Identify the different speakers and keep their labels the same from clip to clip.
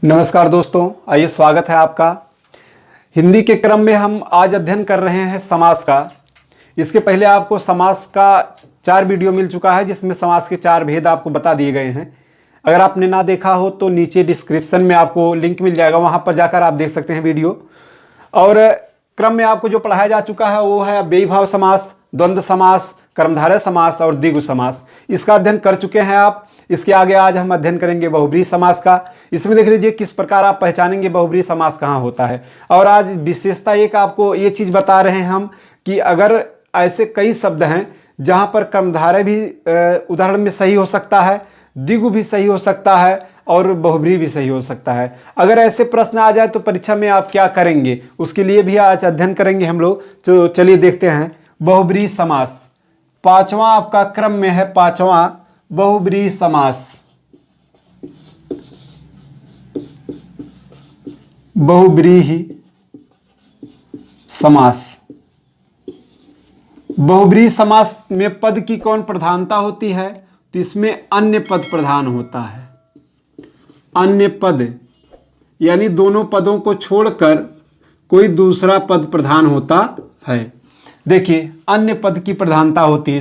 Speaker 1: नमस्कार दोस्तों, आइए स्वागत है आपका। हिंदी के क्रम में हम आज अध्ययन कर रहे हैं समास का। इसके पहले आपको समास का 4 वीडियो मिल चुका है जिसमें समास के 4 भेद आपको बता दिए गए हैं। अगर आपने ना देखा हो तो नीचे डिस्क्रिप्शन में आपको लिंक मिल जाएगा, वहां पर जाकर आप देख सकते हैं वीडियो। और क्रम में आपको जो पढ़ाया जा चुका है वो है अव्ययीभाव समास, द्वंद्व समास, कर्मधारय समास और द्विगु समास। इसका अध्ययन कर चुके हैं आप। इसके आगे आज हम अध्ययन करेंगे बहुब्रीहि समास का। इसमें देख लीजिए किस प्रकार आप पहचानेंगे बहुब्रीहि समास कहाँ होता है। और आज विशेषता एक आपको ये चीज़ बता रहे हैं हम कि अगर ऐसे कई शब्द हैं जहाँ पर कर्मधारय भी उदाहरण में सही हो सकता है, द्विगु भी सही हो सकता है और बहुब्रीहि भी सही हो सकता है। अगर ऐसे प्रश्न आ जाए तो परीक्षा में आप क्या करेंगे, उसके लिए भी आज अध्ययन करेंगे हम लोग। तो चलिए देखते हैं बहुब्रीहि समास। 5वां आपका क्रम में है 5वां बहुब्रीहि समास। बहुब्रीहि समास। बहुब्रीहि समास में पद की कौन प्रधानता होती है? तो इसमें अन्य पद प्रधान होता है। अन्य पद यानी दोनों पदों को छोड़कर कोई दूसरा पद प्रधान होता है। देखिए अन्य पद की प्रधानता होती है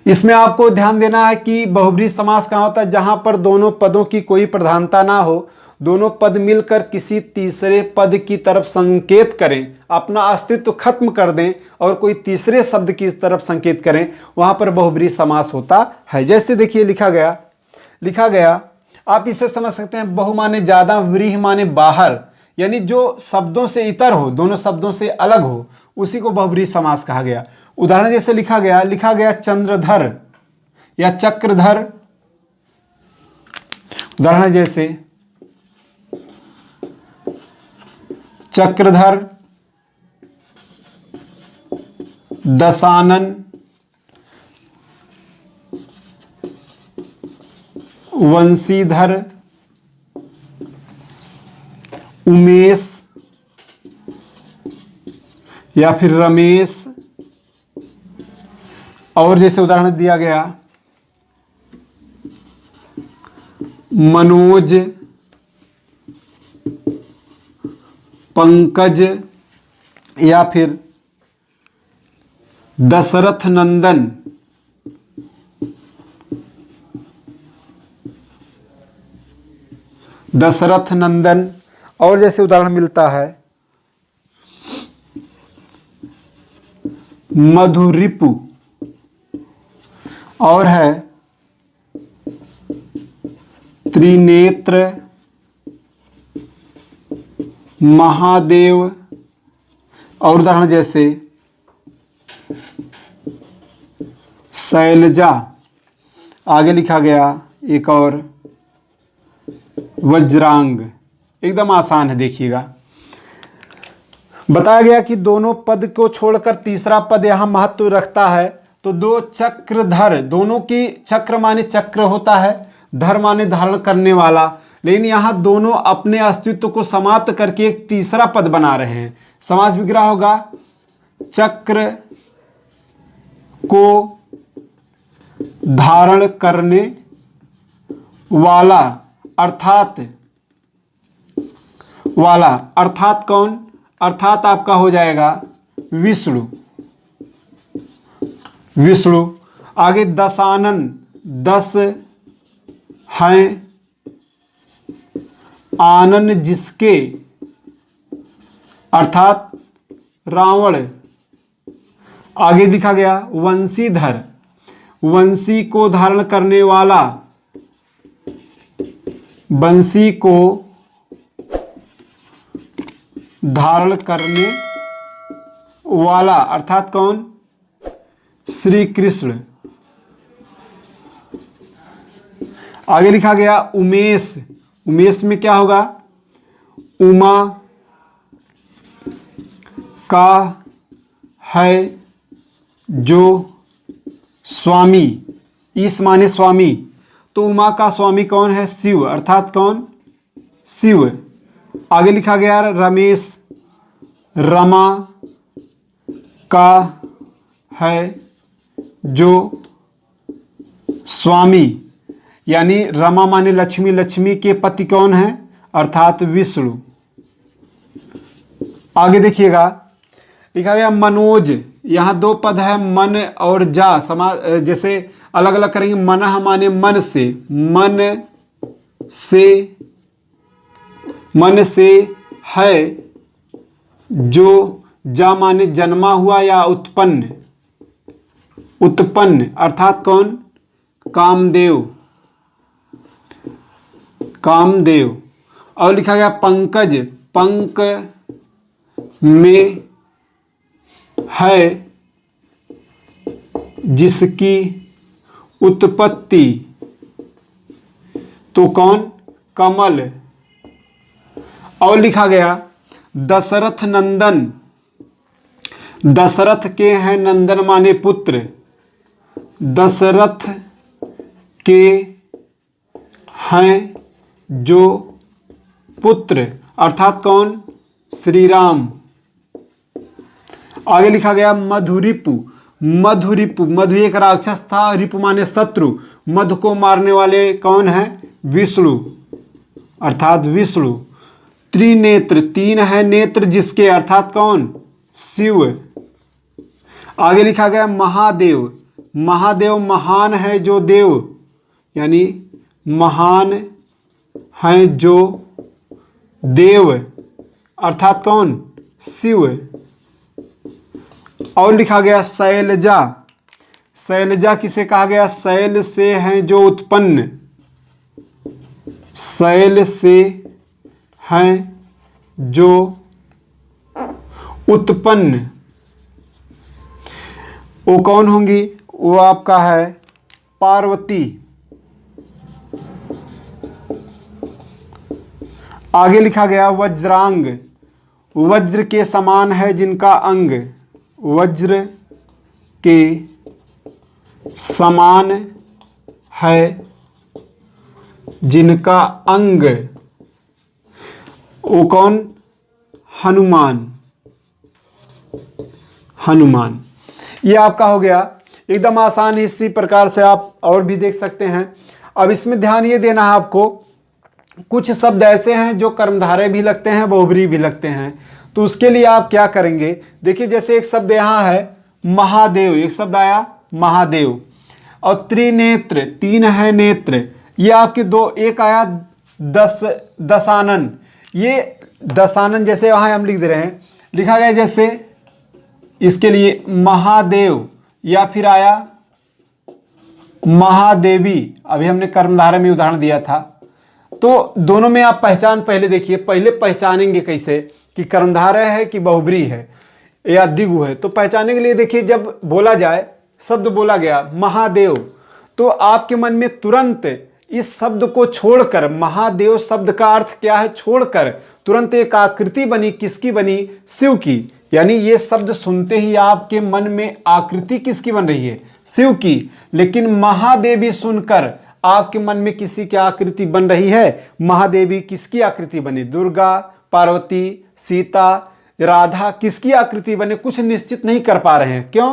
Speaker 1: इसमें आपको ध्यान देना है कि बहुब्रीहि समास कहाँ होता है? जहां पर दोनों पदों की कोई प्रधानता ना हो, दोनों पद मिलकर किसी तीसरे पद की तरफ संकेत करें, अपना अस्तित्व खत्म कर दें और कोई तीसरे शब्द की तरफ संकेत करें, वहां पर बहुब्रीहि समास होता है। जैसे देखिए लिखा गया आप इसे समझ सकते हैं। बहु माने ज्यादा, व्रीहि माने बाहर, यानी जो शब्दों से इतर हो, दोनों शब्दों से अलग हो, उसी को बहुब्रीहि समास कहा गया। उदाहरण जैसे लिखा गया चंद्रधर या चक्रधर। उदाहरण जैसे चक्रधर, दशानन, वंशीधर, उमेश या फिर रमेश। और जैसे उदाहरण दिया गया मनोज, पंकज या फिर दशरथ नंदन। दशरथ नंदन। और जैसे उदाहरण मिलता है मधुरिपु, और है त्रिनेत्र, महादेव। और उदाहरण जैसे शैलजा। आगे लिखा गया एक और वज्रांग। एकदम आसान है, देखिएगा। बताया गया कि दोनों पद को छोड़कर तीसरा पद यहां महत्व रखता है। तो दो चक्रधर, दोनों की चक्र माने चक्र होता है, धर माने धारण करने वाला, लेकिन यहां दोनों अपने अस्तित्व को समाप्त करके एक तीसरा पद बना रहे हैं। समास विग्रह होगा चक्र को धारण करने वाला, अर्थात कौन? अर्थात आपका हो जाएगा विष्णु। आगे दशानन, 10 हैं आनन जिसके, अर्थात रावण। आगे लिखा गया वंशीधर, वंशी को धारण करने वाला, वंशी को धारण करने वाला, अर्थात कौन? श्री कृष्ण। आगे लिखा गया उमेश। उमेश में क्या होगा? उमा का है जो स्वामी। ईश माने स्वामी, तो उमा का स्वामी कौन है? शिव, अर्थात कौन? शिव। आगे लिखा गया रमेश, रमा का है जो स्वामी, यानी रमा माने लक्ष्मी, लक्ष्मी के पति कौन है अर्थात विष्णु। आगे देखिएगा लिखा गया मनोज, यहाँ दो पद है मन और जा, जैसे अलग अलग करेंगे। मन माने मन से, मन से है जो, जा माने जन्मा हुआ या उत्पन्न, उत्पन्न अर्थात कौन कामदेव, कामदेव। और लिखा गया पंकज, पंक में है जिसकी उत्पत्ति, तो कौन कमल। और लिखा गया दशरथ नंदन, दशरथ के हैं नंदन माने पुत्र, दशरथ के हैं जो पुत्र अर्थात कौन श्री राम। आगे लिखा गया मधुरिपु, मधुरिपु, मधु एक राक्षस था, रिपु माने शत्रु, मधु को मारने वाले कौन है विष्णु अर्थात विष्णु। त्रिनेत्र, तीन है नेत्र जिसके अर्थात कौन शिव। आगे लिखा गया महादेव, महादेव महान है जो देव, यानी महान है जो देव अर्थात कौन शिव। और लिखा गया शैलजा, शैलजा किसे कहा गया शैल से है जो उत्पन्न, शैल से है जो उत्पन्न, वो कौन होंगी वो आपका है पार्वती। आगे लिखा गया वज्रांग, वज्र के समान है जिनका अंग, वज्र के समान है जिनका अंग, वो कौन हनुमान, हनुमान। ये आपका हो गया एकदम आसान है, इसी प्रकार से आप और भी देख सकते हैं। अब इसमें ध्यान ये देना है आपको, कुछ शब्द ऐसे हैं जो कर्मधारय भी लगते हैं बहुब्रीहि भी लगते हैं, तो उसके लिए आप क्या करेंगे। देखिए जैसे एक शब्द यहाँ है महादेव, एक शब्द आया महादेव, और त्रिनेत्र, तीन है नेत्र, ये आपके दो, एक आया दशानन, ये दशानन जैसे वहाँ हम लिख दे रहे हैं, लिखा गया जैसे इसके लिए महादेव, या फिर आया महादेवी, अभी हमने कर्मधारय में उदाहरण दिया था। तो दोनों में आप पहचान पहले देखिए, पहले पहचानेंगे कैसे कि कर्मधारय है कि बहुब्रीहि है या द्विगु है। तो पहचानने के लिए देखिए जब बोला जाए, शब्द बोला गया महादेव, तो आपके मन में तुरंत इस शब्द को छोड़कर, महादेव शब्द का अर्थ क्या है छोड़कर तुरंत एक आकृति बनी, किसकी बनी शिव की, यानी ये शब्द सुनते ही आपके मन में आकृति किसकी बन रही है शिव की। लेकिन महादेवी सुनकर आपके मन में किसी की आकृति बन रही है, महादेवी किसकी आकृति बने, दुर्गा, पार्वती, सीता, राधा, किसकी आकृति बने कुछ निश्चित नहीं कर पा रहे हैं। क्यों?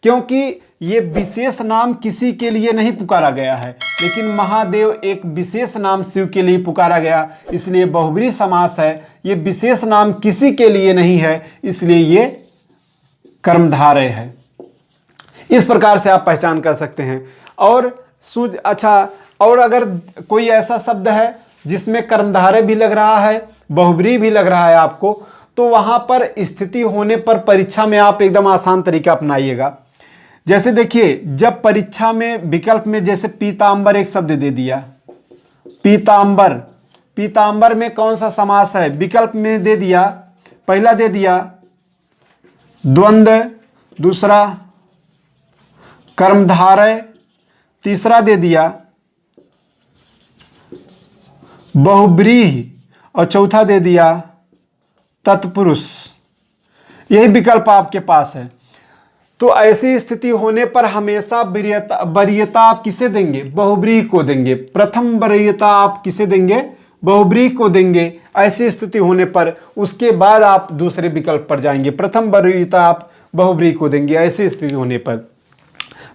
Speaker 1: क्योंकि ये विशेष नाम किसी के लिए नहीं पुकारा गया है, लेकिन महादेव एक विशेष नाम शिव के लिए पुकारा गया, इसलिए बहुब्रीहि समास है। ये विशेष नाम किसी के लिए नहीं है, इसलिए ये कर्मधारय है। इस प्रकार से आप पहचान कर सकते हैं। और अच्छा, और अगर कोई ऐसा शब्द है जिसमें कर्मधारय भी लग रहा है बहुब्रीहि भी लग रहा है आपको, तो वहां पर स्थिति होने पर परीक्षा में आप एकदम आसान तरीका अपनाइएगा। जैसे देखिए जब परीक्षा में विकल्प में जैसे पीतांबर एक शब्द दे दिया, पीतांबर, पीतांबर में कौन सा समास है, विकल्प में दे दिया, पहला दे दिया द्वंद्व, दूसरा कर्मधारय, तीसरा दे दिया बहुब्रीहि, और चौथा दे दिया तत्पुरुष। यही विकल्प आपके पास है। तो ऐसी स्थिति होने पर हमेशा वरीयता आप किसे देंगे, बहुब्रीहि को देंगे। प्रथम वरीयता आप किसे देंगे, बहुब्रीहि को देंगे ऐसी स्थिति होने पर। उसके बाद आप दूसरे विकल्प पर जाएंगे, प्रथम वरीयता आप बहुब्रीहि को देंगे ऐसी स्थिति होने पर।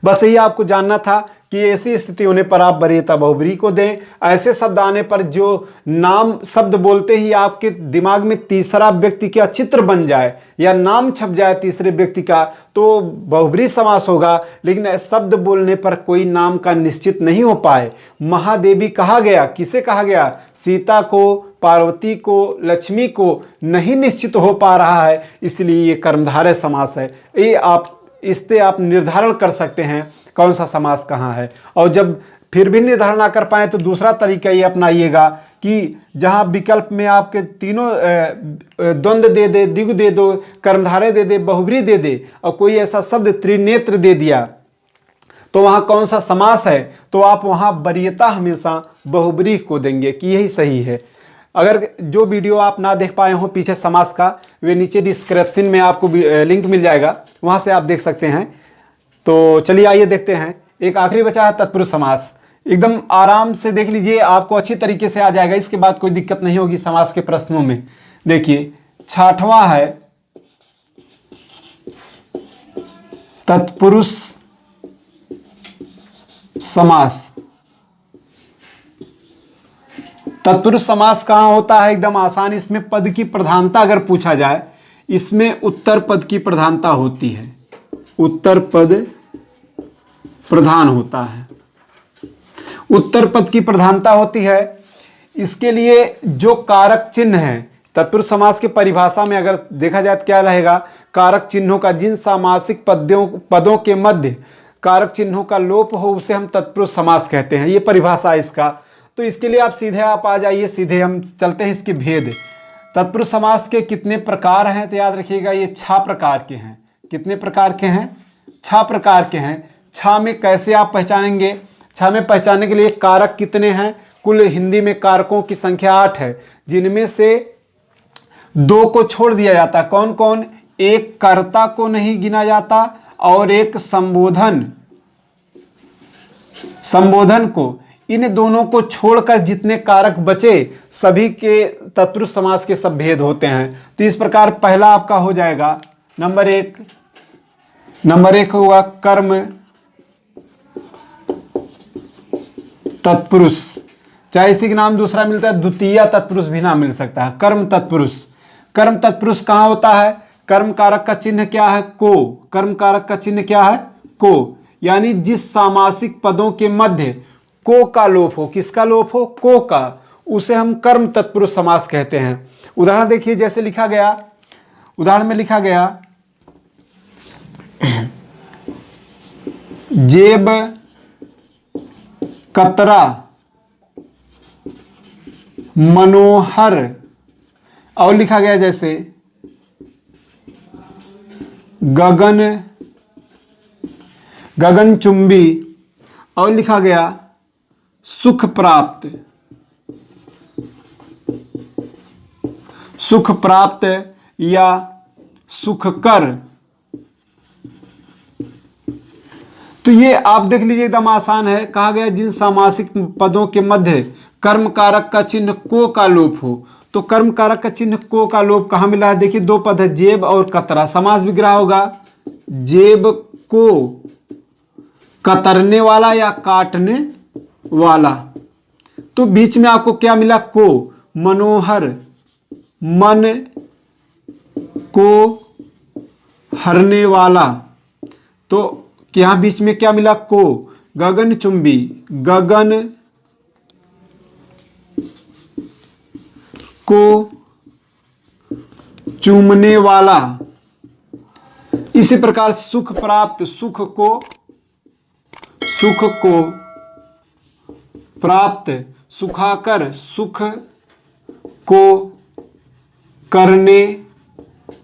Speaker 1: बस यही आपको जानना था कि ऐसी स्थिति होने पर आप वरीयता बहुब्रीहि को दें। ऐसे शब्द आने पर जो नाम शब्द बोलते ही आपके दिमाग में तीसरा व्यक्ति का चित्र बन जाए या नाम छप जाए तीसरे व्यक्ति का, तो बहुब्रीहि समास होगा। लेकिन शब्द बोलने पर कोई नाम का निश्चित नहीं हो पाए। महादेवी कहा गया, किसे कहा गया? सीता को, पार्वती को, लक्ष्मी को नहीं निश्चित हो पा रहा है, इसलिए ये कर्मधारय समास है। ये आप इससे आप निर्धारण कर सकते हैं कौन सा समास कहाँ है। और जब फिर भी निर्धारण ना कर पाए तो दूसरा तरीका ये अपनाइएगा कि जहाँ विकल्प में आपके तीनों द्वंद्व दे दे, द्विगु दे दो, कर्मधारय दे दे, बहुब्रीहि दे दे और कोई ऐसा शब्द त्रिनेत्र दे दिया, तो वहाँ कौन सा समास है, तो आप वहाँ वरीयता हमेशा बहुब्रीहि को देंगे कि यही सही है। अगर जो वीडियो आप ना देख पाए हो पीछे समास का, वे नीचे डिस्क्रिप्शन में आपको लिंक मिल जाएगा, वहाँ से आप देख सकते हैं। तो चलिए आइए देखते हैं। एक आखिरी बचा है तत्पुरुष समास। एकदम आराम से देख लीजिए, आपको अच्छी तरीके से आ जाएगा। इसके बाद कोई दिक्कत नहीं होगी समास के प्रश्नों में। देखिए 6वां है तत्पुरुष समास। तत्पुरुष समास कहाँ होता है? एकदम आसान। इसमें पद की प्रधानता अगर पूछा जाए, इसमें उत्तर पद की प्रधानता होती है, उत्तर पद प्रधान होता है, उत्तर पद की प्रधानता होती है। इसके लिए जो कारक चिन्ह है तत्पुरुष समास की परिभाषा में अगर देखा जाए तो क्या रहेगा? कारक चिन्हों का जिन सामासिक पदों के मध्य कारक चिन्हों का लोप हो उसे हम तत्पुरुष समास कहते हैं। ये परिभाषा है इसका। तो इसके लिए आप सीधे आ जाइए, सीधे हम चलते हैं इसके भेद। तत्पुरुष समास के कितने प्रकार हैं तो याद रखिएगा, ये 6 प्रकार के हैं। कितने प्रकार के हैं? 6 प्रकार के हैं। 6 में कैसे आप पहचानेंगे? 6 में पहचानने के लिए कारक कितने हैं? कुल हिंदी में कारकों की संख्या 8 है, जिनमें से 2 को छोड़ दिया जाता। कौन कौन? एक कर्ता को नहीं गिना जाता और एक संबोधन को। इन दोनों को छोड़कर जितने कारक बचे सभी के तत्पुरुष समास के सब भेद होते हैं। तो इस प्रकार पहला आपका हो जाएगा नंबर एक होगा कर्म तत्पुरुष। चाहे इसी के नाम दूसरा मिलता है, द्वितीय तत्पुरुष भी नाम मिल सकता है, कर्म तत्पुरुष। कर्म तत्पुरुष कहाँ होता है? कर्म कारक का चिन्ह क्या है? को। कर्म कारक का चिन्ह क्या है? को। यानी जिस सामासिक पदों के मध्य को का लोप हो, किसका लोप हो? को का, उसे हम कर्म तत्पुरुष समास कहते हैं। उदाहरण देखिए, जैसे लिखा गया, उदाहरण में लिखा गया जेब कतरा मनोहर, और लिखा गया जैसे गगनचुंबी, और लिखा गया सुख प्राप्त या सुखकर। तो ये आप देख लीजिए, एकदम आसान है। कहा गया जिन सामासिक पदों के मध्य कर्म कारक का चिन्ह को का लोप हो। तो कर्म कारक का चिन्ह को का लोप कहाँ मिला है? देखिए 2 पद है, जेब और कतरा। समास विग्रह होगा जेब को कतरने वाला या काटने वाला। तो बीच में आपको क्या मिला? को। मनोहर, मन को हरने वाला। तो यहां बीच में क्या मिला? को। गगनचुंबी, गगन को चूमने वाला। इसी प्रकार सुख प्राप्त, सुख को प्राप्त, सुखाकर, सुख को करने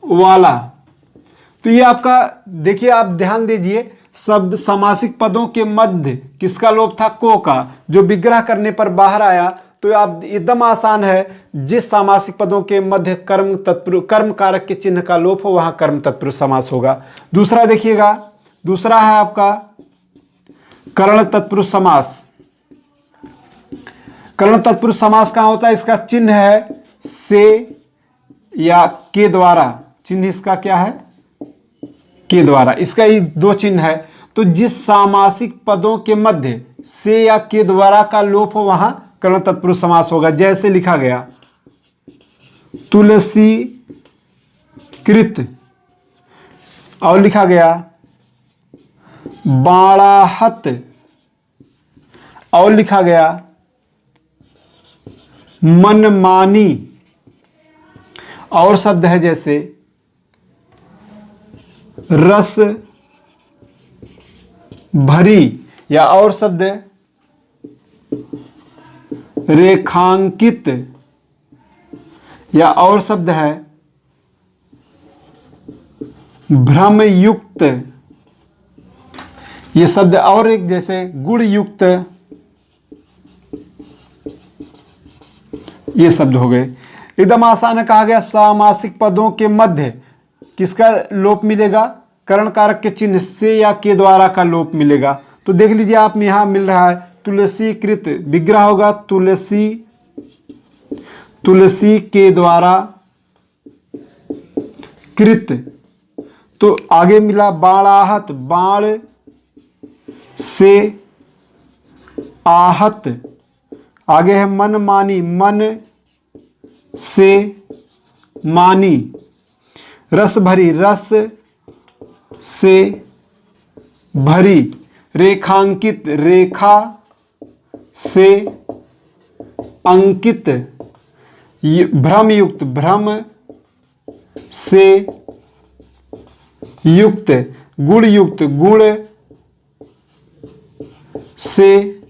Speaker 1: वाला। तो ये आपका देखिए, आप ध्यान दीजिए, शब्द सामासिक पदों के मध्य किसका लोप था? को का, जो विग्रह करने पर बाहर आया। तो आप एकदम आसान है, जिस सामासिक पदों के मध्य कर्म कारक के चिन्ह का लोप हो वहां कर्म तत्पुरुष समास होगा। दूसरा देखिएगा, दूसरा है आपका कर्ण तत्पुरुष समास। कर्ण तत्पुरुष समास कहाँ होता है? इसका चिन्ह है से या के द्वारा। चिन्ह इसका क्या है? के द्वारा। इसका ही 2 चिन्ह है। तो जिस सामासिक पदों के मध्य से या के द्वारा का लोप हो वहां कर्ण तत्पुरुष समास होगा। जैसे लिखा गया तुलसी कृत, और लिखा गया बाणाहत, और लिखा गया मनमानी, और शब्द है जैसे रस भरी, या और शब्द रेखांकित, या और शब्द है भ्रमयुक्त, ये शब्द, और एक जैसे गुणयुक्त, ये शब्द हो गए। एकदम आसान है। कहा गया सामासिक पदों के मध्य किसका लोप मिलेगा? कर्ण कारक के चिन्ह से या के द्वारा का लोप मिलेगा। तो देख लीजिए आप में यहां मिल रहा है तुलसी कृत, विग्रह होगा तुलसी, तुलसी के द्वारा कृत। तो आगे मिला बाणाहत, बाण से आहत। आगे है मनमानी, मन से मानी। रस भरी, रस से भरी। रेखांकित, रेखा से अंकित। भ्रमयुक्त, भ्रम से युक्त। गुणयुक्त, गुण से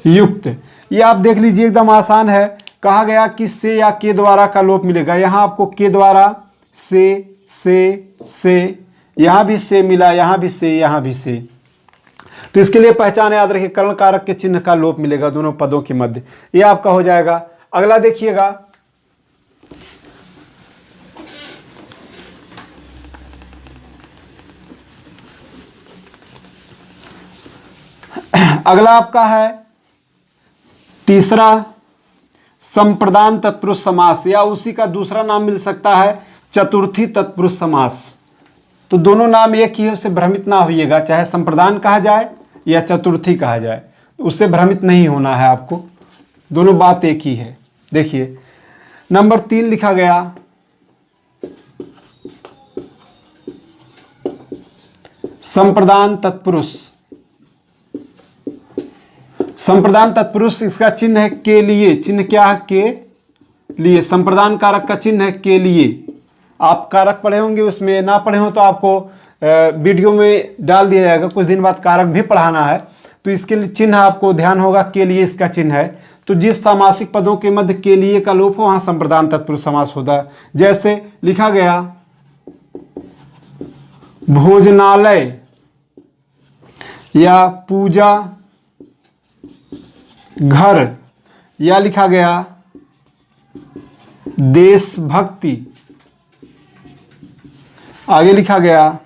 Speaker 1: युक्त। ये आप देख लीजिए एकदम आसान है। कहा गया कि से या के द्वारा का लोप मिलेगा। यहां आपको के द्वारा से, यहां भी से मिला, यहां भी से, यहां भी से। तो इसके लिए पहचान याद रखिए, कर्ण कारक के चिन्ह का लोप मिलेगा दोनों पदों के मध्य। ये आपका हो जाएगा। अगला देखिएगा, अगला आपका है तीसरा संप्रदान तत्पुरुष समास, या उसी का दूसरा नाम मिल सकता है चतुर्थी तत्पुरुष समास। तो दोनों नाम एक ही है, उससे भ्रमित ना होइएगा। चाहे संप्रदान कहा जाए या चतुर्थी कहा जाए, उससे भ्रमित नहीं होना है आपको, दोनों बात एक ही है। देखिए नंबर 3 लिखा गया संप्रदान तत्पुरुष। संप्रदान तत्पुरुष, इसका चिन्ह है के लिए। चिन्ह क्या है? के लिए। संप्रदान कारक का चिन्ह है के लिए। आप कारक पढ़े होंगे, उसमें ना पढ़े हो तो आपको वीडियो में डाल दिया जाएगा। कुछ दिन बाद कारक भी पढ़ाना है, तो इसके लिए चिन्ह आपको ध्यान होगा, के लिए इसका चिन्ह है। तो जिस सामासिक पदों के मध्य के लिए का लोप हो वहां संप्रदान तत्पुरुष समास होता है। जैसे लिखा गया भोजनालय, या पूजा घर, या लिखा गया देशभक्ति। आगे लिखा गया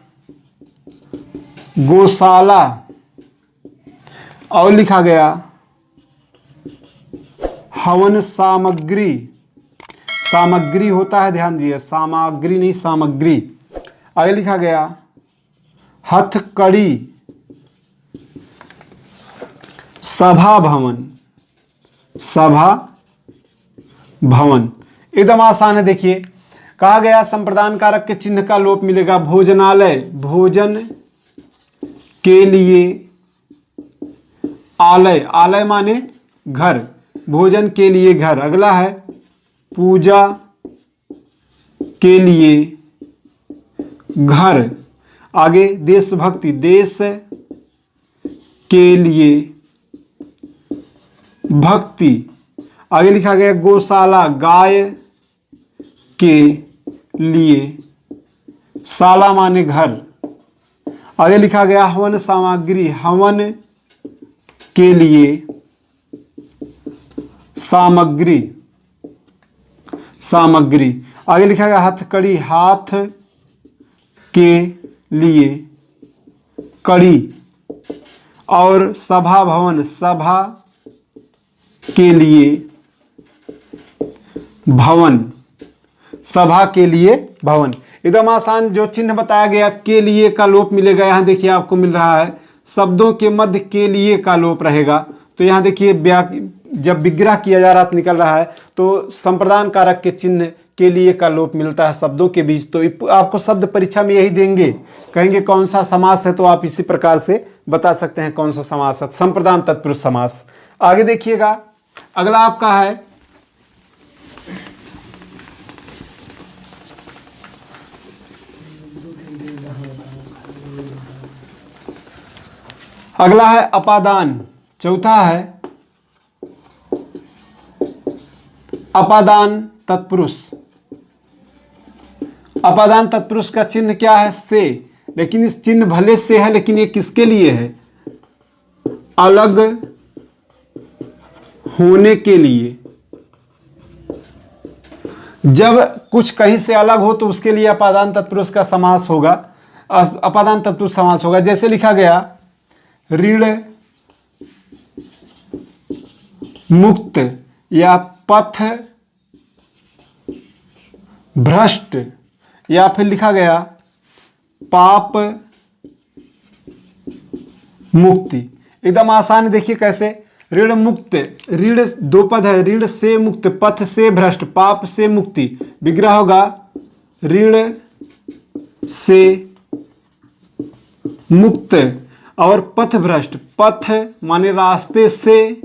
Speaker 1: गौशाला, और लिखा गया हवन सामग्री। सामग्री होता है, ध्यान दिए, सामग्री नहीं सामग्री। आगे लिखा गया हथकड़ी, सभा भवन। सभा भवन एकदम आसान है। देखिए कहा गया संप्रदान कारक के चिन्ह का लोप मिलेगा भोजनालय, भोजन के लिए। आलय, आलय माने घर, भोजन के लिए घर। अगला है पूजा के लिए घर। आगे देशभक्ति, देश के लिए भक्ति। आगे लिखा गया गौशाला, गाय के लिए। शाला माने घर। आगे लिखा गया हवन सामग्री, हवन के लिए सामग्री। सामग्री। आगे लिखा गया हथकड़ी, हाथ के लिए कड़ी। और सभा भवन, सभा के लिए भवन। सभा के लिए भवन। एकदम आसान जो चिन्ह बताया गया के लिए का लोप मिलेगा। यहाँ देखिए आपको मिल रहा है शब्दों के मध्य के लिए का लोप रहेगा। तो यहाँ देखिए जब विग्रह किया जा रहा निकल रहा है तो संप्रदान कारक के चिन्ह के लिए का लोप मिलता है शब्दों के बीच। तो आपको शब्द परीक्षा में यही देंगे, कहेंगे कौन सा समास है, तो आप इसी प्रकार से बता सकते हैं कौन सा समास है, संप्रदान तत्पुरुष समास। आगे देखिएगा, अगला आपका है अपादान। चौथा है अपादान तत्पुरुष। अपादान तत्पुरुष का चिन्ह क्या है? से। लेकिन इस चिन्ह भले से है, लेकिन ये किसके लिए है? अलग होने के लिए। जब कुछ कहीं से अलग हो तो उसके लिए अपादान तत्पुरुष का समास होगा, अपादान तत्पुरुष समास होगा। जैसे लिखा गया ऋण मुक्त या पथ भ्रष्ट, या फिर लिखा गया पाप मुक्ति। एकदम आसान है, देखिए कैसे। ऋण मुक्त, ऋण दो पद है, ऋण से मुक्त, पथ से भ्रष्ट, पाप से मुक्ति। विग्रह होगा ऋण से मुक्त और पथ भ्रष्ट। पथ माने रास्ते से,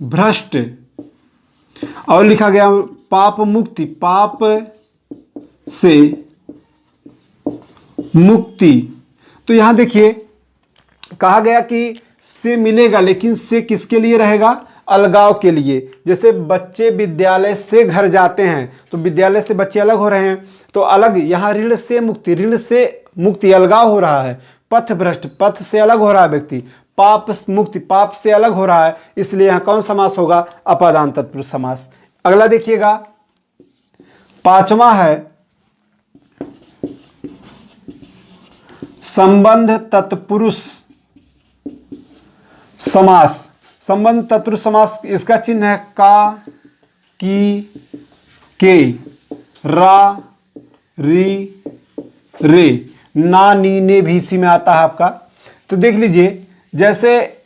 Speaker 1: भ्रष्ट और लिखा गया पाप मुक्ति, पाप से मुक्ति। तो यहां देखिए कहा गया कि से मिलेगा, लेकिन से किसके लिए रहेगा? अलगाव के लिए। जैसे बच्चे विद्यालय से घर जाते हैं तो विद्यालय से बच्चे अलग हो रहे हैं, तो अलग, यहाँ ऋण से मुक्ति, ऋण से मुक्ति अलगाव हो रहा है। पथ भ्रष्ट, पथ से अलग हो रहा है व्यक्ति। पाप मुक्ति, पाप से अलग हो रहा है, इसलिए यहाँ कौन समास होगा? अपादान तत्पुरुष समास। अगला देखिएगा, पांचवा है संबंध तत्पुरुष समास। संबंध तत्पुरुष समास, इसका चिन्ह है का, की, के, रा, री, रे, ना, नी, ने भी इसी में आता है आपका। तो देख लीजिए, जैसे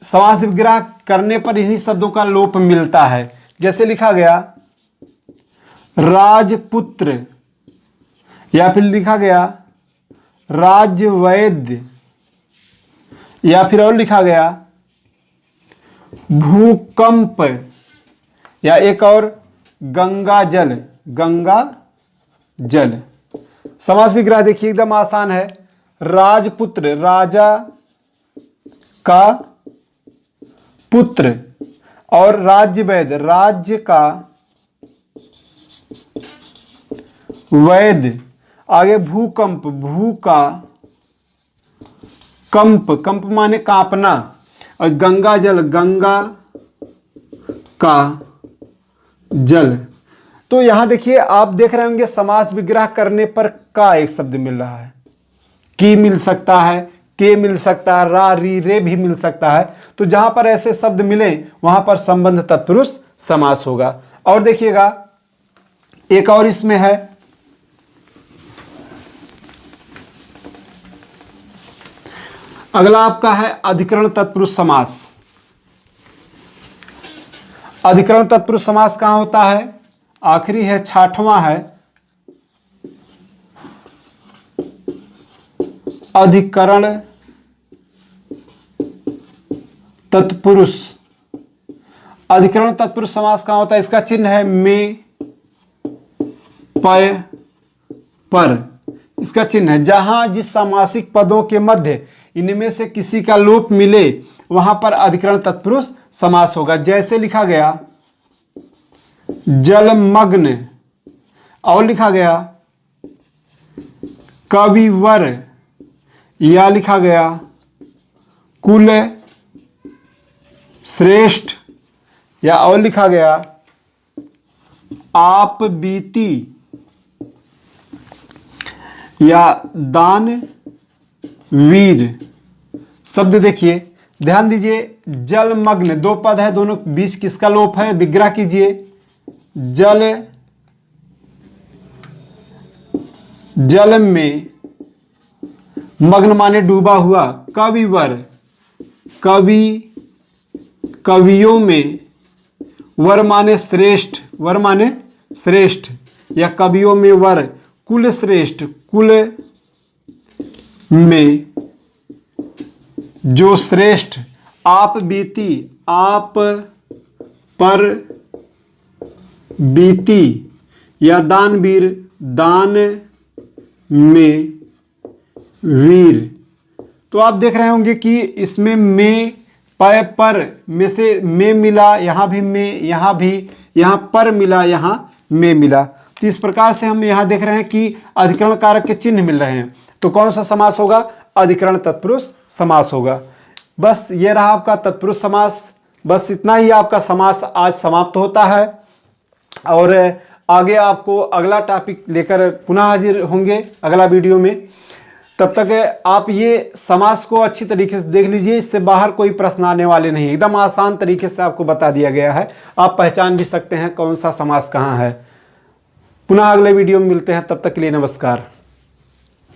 Speaker 1: समास विग्रह करने पर इन्हीं शब्दों का लोप मिलता है। जैसे लिखा गया राजपुत्र, या फिर लिखा गया राजवैद्य, या फिर और लिखा गया भूकंप, या एक और गंगा जल, गंगा जल। समास विग्रह देखिए एकदम आसान है। राजपुत्र, राजा का पुत्र, और राज्य वैद्य, राज्य का वैद्य। आगे भूकंप, भू का कंप, कंप माने कांपना, और गंगा जल, गंगा का जल। तो यहां देखिए आप देख रहे होंगे समास विग्रह करने पर का एक शब्द मिल रहा है, की मिल सकता है, के मिल सकता है, रा, री, रे भी मिल सकता है। तो जहां पर ऐसे शब्द मिले वहां पर संबंध तत्पुरुष समास होगा। और देखिएगा एक और इसमें है अगला आपका है अधिकरण तत्पुरुष समास। अधिकरण तत्पुरुष समास कहां होता है? आखिरी है, छठवां है अधिकरण तत्पुरुष। अधिकरण तत्पुरुष समास कहां होता है? इसका चिन्ह है में, पय, पर। इसका चिन्ह है जहां जिस सामासिक पदों के मध्य इनमें से किसी का लोप मिले वहां पर अधिकरण तत्पुरुष समास होगा। जैसे लिखा गया जलमग्न, और लिखा गया कविवर, या लिखा गया कुल श्रेष्ठ, या और लिखा गया आप बीती, या दान वीर। शब्द देखिए, ध्यान दीजिए, जलमग्न दो पद है, दोनों बीच किसका लोप है? विग्रह कीजिए, जल जल में, मग्न माने डूबा हुआ, कविवर, कवि, कवियों में, वर माने श्रेष्ठ, वर माने श्रेष्ठ या कवियों में वर, कुल श्रेष्ठ, कुल में जो श्रेष्ठ, आप बीती, आप पर बीती या दानवीर, दान में वीर। तो आप देख रहे होंगे कि इसमें में, पर में से में मिला, यहाँ भी में, यहाँ भी, यहाँ पर मिला, यहाँ में मिला। तो इस प्रकार से हम यहाँ देख रहे हैं कि अधिकरण कारक के चिन्ह मिल रहे हैं। तो कौन सा समास होगा? अधिकरण तत्पुरुष समास होगा। बस ये रहा आपका तत्पुरुष समास। बस इतना ही आपका समास आज समाप्त होता है और आगे आपको अगला टॉपिक लेकर पुनः हाजिर होंगे अगला वीडियो में। तब तक आप ये समास को अच्छी तरीके से देख लीजिए, इससे बाहर कोई प्रश्न आने वाले नहीं, एकदम आसान तरीके से आपको बता दिया गया है। आप पहचान भी सकते हैं कौन सा समास कहाँ है। पुनः अगले वीडियो में मिलते हैं, तब तक के लिए नमस्कार।